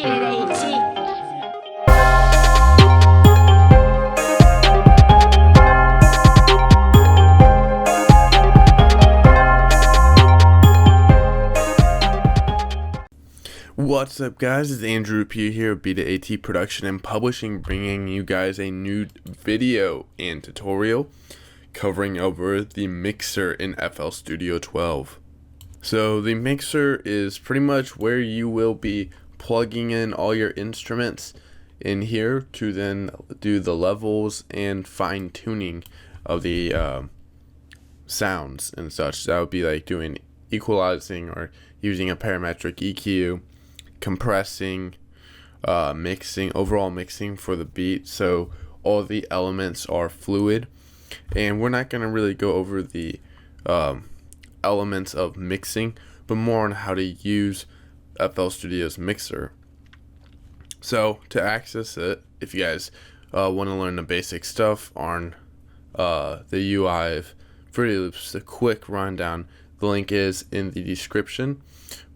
Beat it, AT. What's up, guys? It's Andrew P here of Beta AT Production and Publishing, bringing you guys a new video and tutorial covering over the mixer in FL Studio 12. So the mixer is pretty much where you will be plugging in all your instruments in here to then do the levels and fine-tuning of the sounds and such. That would be like doing equalizing or using a parametric EQ, compressing, mixing, overall mixing for the beat, so all the elements are fluid. And we're not going to really go over the elements of mixing, but more on how to use FL Studio's mixer. So to access it, if you guys want to learn the basic stuff on the UI of Fruity Loops, a quick rundown, the link is in the description.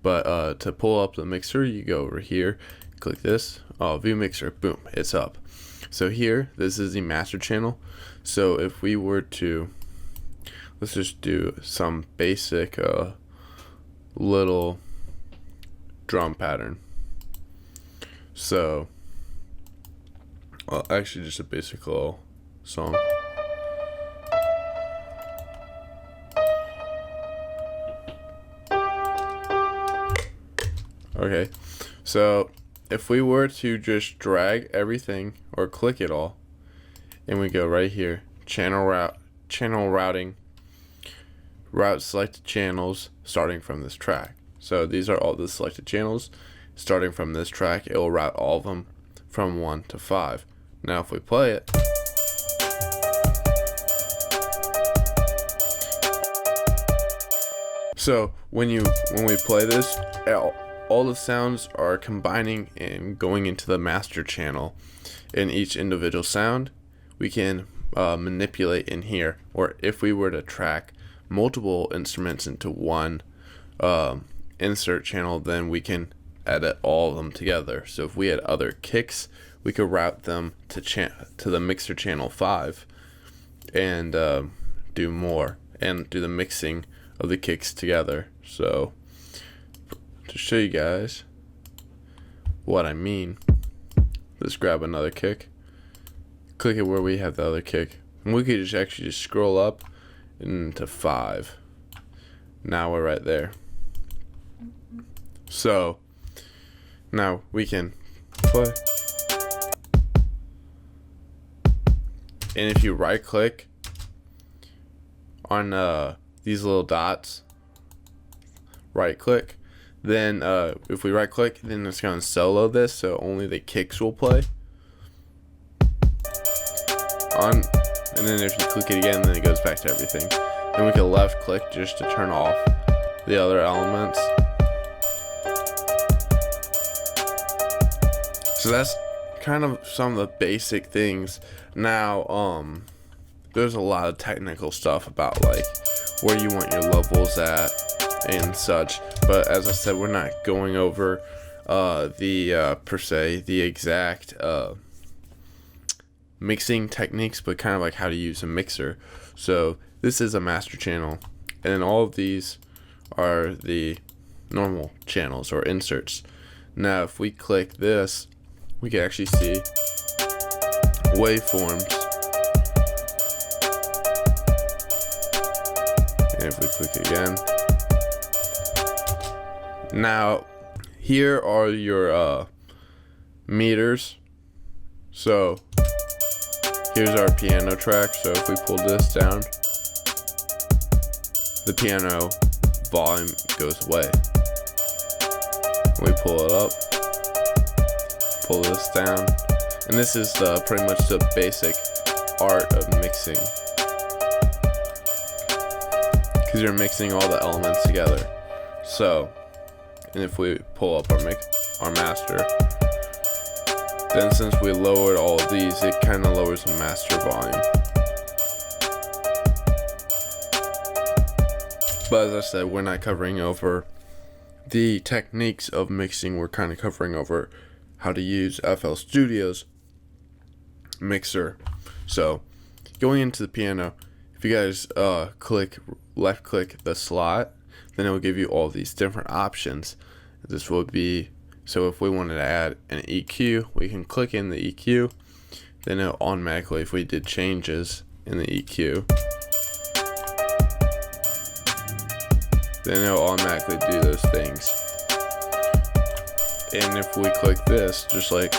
But to pull up the mixer, you go over here, click this, view mixer, boom, it's up. So here, this is the master channel. So if we were to, let's just do some basic little drum pattern. So, actually just a basic little song. Okay, so if we were to just drag everything or click it all, and we go right here, channel routing, route selected channels starting from this track. So these are all the selected channels starting from this track. It will route all of them from 1 to 5. Now if we play it, so when we play this, all the sounds are combining and going into the master channel. In each individual sound, we can manipulate in here. Or if we were to track multiple instruments into one insert channel, then we can edit all of them together. So if we had other kicks, we could route them to the mixer channel 5 and do more and do the mixing of the kicks together. So to show you guys what I mean, let's grab another kick, click it where we have the other kick, and we could just actually just scroll up into 5. Now we're right there. So now we can play, and if you right click on these little dots, right click, then if we right click, then it's going to solo this, so only the kicks will play on, and then if you click it again, then it goes back to everything. Then we can left click just to turn off the other elements. So that's kind of some of the basic things. Now there's a lot of technical stuff about like where you want your levels at and such, but as I said, we're not going over per se the exact mixing techniques, but kind of like how to use a mixer. So this is a master channel, and all of these are the normal channels or inserts. Now if we click this, we can actually see waveforms, and if we click again, now here are your meters. So here's our piano track. So if we pull this down, the piano volume goes away. We pull it up, pull this down, and this is pretty much the basic art of mixing, because you're mixing all the elements together. So, and if we pull up our master, then since we lowered all of these, it kind of lowers the master volume. But as I said, we're not covering over the techniques of mixing. We're kind of covering over how to use FL Studio's mixer. So going into the piano, if you guys left click the slot, then it will give you all these different options. This will be, so if we wanted to add an EQ, we can click in the EQ, then it'll automatically, if we did changes in the EQ, then it'll automatically do those things. And if we click this, just like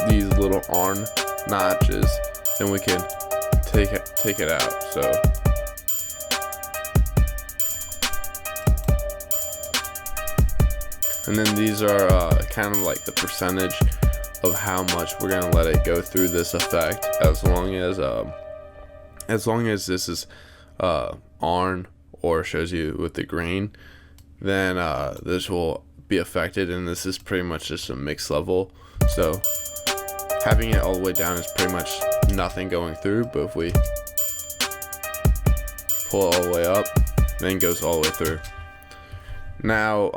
these little arm notches, then we can take it out. So and then these are kind of like the percentage of how much we're gonna let it go through this effect, as long as this is on or shows you with the grain, then this will be affected, and this is pretty much just a mix level. So having it all the way down is pretty much nothing going through, but if we pull it all the way up, then it goes all the way through. Now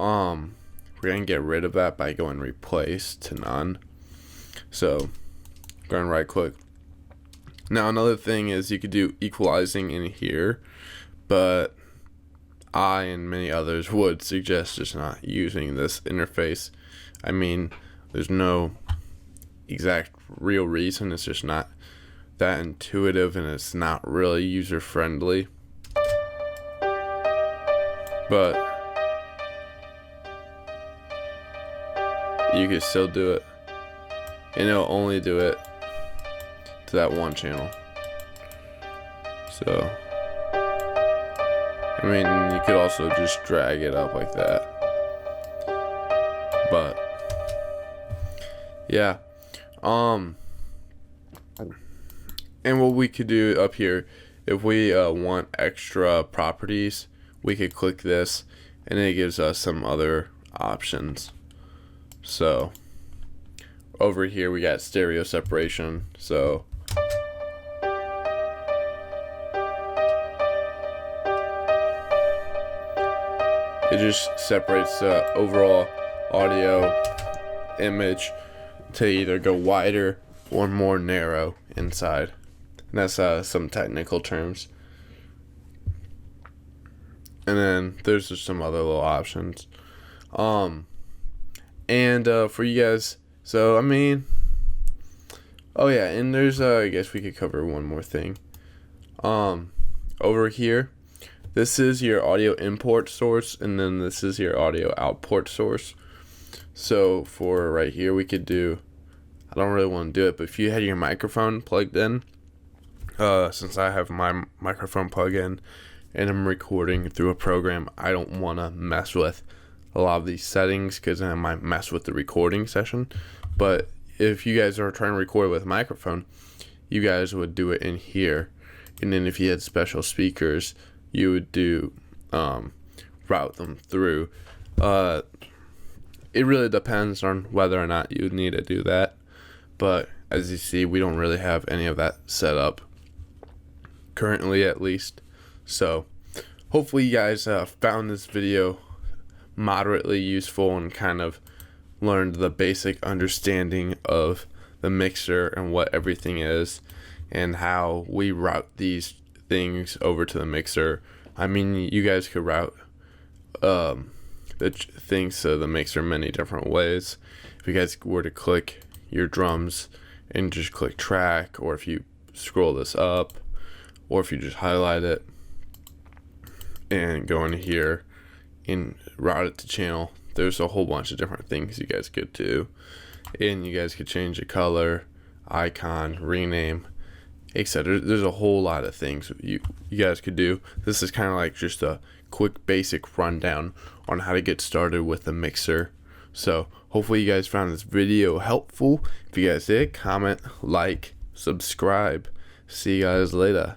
we're gonna get rid of that by going replace to none. So go and right click. Now another thing is you could do equalizing in here, but I and many others would suggest just not using this interface. I mean, there's no exact real reason. It's just not that intuitive, and it's not really user friendly. But you can still do it, and it'll only do it to that one channel. So I mean, you could also just drag it up like that. But yeah. And what we could do up here, if we want extra properties, we could click this, and it gives us some other options. So over here we got stereo separation. So it just separates the overall audio image to either go wider or more narrow inside. And that's some technical terms. And then there's just some other little options. And for you guys, so I mean, oh yeah, and there's I guess we could cover one more thing. Over here, this is your audio import source, and then this is your audio output source. So for right here, we could do, I don't really want to do it, but if you had your microphone plugged in, since I have my microphone plugged in and I'm recording through a program, I don't want to mess with a lot of these settings because then I might mess with the recording session. But if you guys are trying to record with a microphone, you guys would do it in here. And then if you had special speakers, you would do route them through. It really depends on whether or not you need to do that, but as you see, we don't really have any of that set up currently, at least. So hopefully you guys found this video moderately useful and kind of learned the basic understanding of the mixer and what everything is and how we route these things over to the mixer. I mean, you guys could route the things to the mixer many different ways. If you guys were to click your drums and just click track, or if you scroll this up, or if you just highlight it and go in here and route it to channel, there's a whole bunch of different things you guys could do. And you guys could change the color, icon, rename, etc. There's a whole lot of things you guys could do. This is kind of like just a quick basic rundown on how to get started with the mixer. So hopefully you guys found this video helpful. If you guys did, comment, like, subscribe. See you guys later.